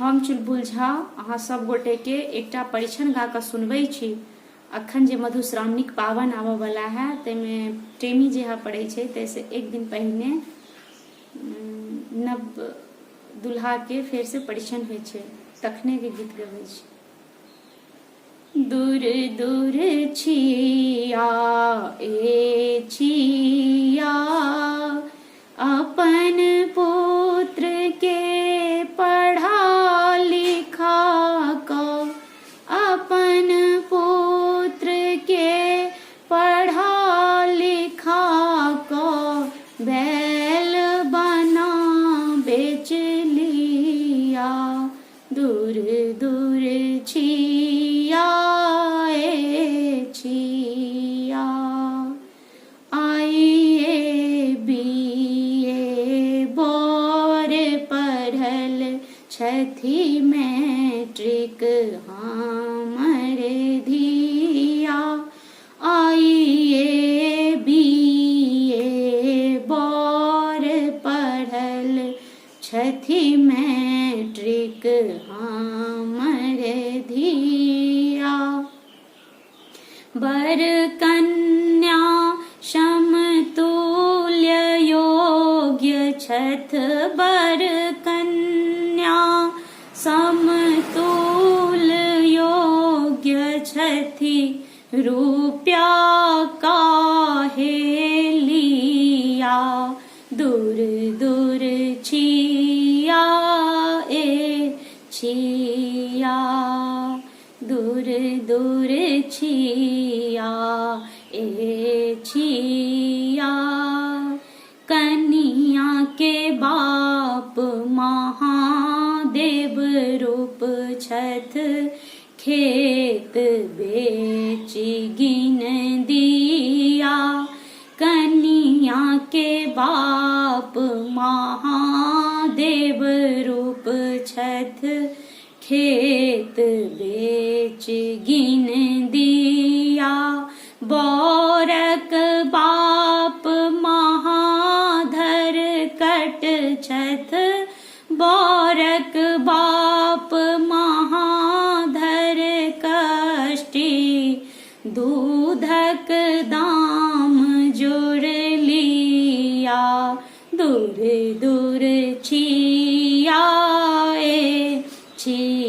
हम चुलबुल झा अहाँ सब गोटे के एकटा परीक्षण गा कऽ सुनबै छी। अखन जे मधुश्रावणीक पावन आबऽ वाला है ताहिमे टेमी जे पड़ै छै ताहिसँ एक दिन पहिने नव दुल्हा के फेर से परीक्षण होइ छै, तखने के गीत गबै छी। दूर दूर छिया ए छिया अपन पुत्र के पढ़ा लिखा कऽ, अपन पुत्र के पढ़ा लिखा कऽ बैल बना बेच लिया। दूर दूर छिया ए छिया आइए बीए बोर पढ़ल छथि मैट्रिक हमरे धिया। आइए बीए बोर पढ़ल छथि मैट्रिक हमरे धिया। वर कन्या समतुल्य योग्य छथ, वर कन्या समतुल्य योग्य छथि रुपया काहे लिया। दूर दूर छिया ए छिया, दूर दूर छिया ए छिया। कन्या के बाप महादेव रूप छथ, खेत बेच गिन दिया। कन्या के बाप महादेव रूप छथ, खेत बेच गिन दिया। बौरक बाप महाधर कट छथ, बौरक बाप महाधर कष्टी। दूधक दाम जोड़ लिया। दूर दूर छिया ए छिया।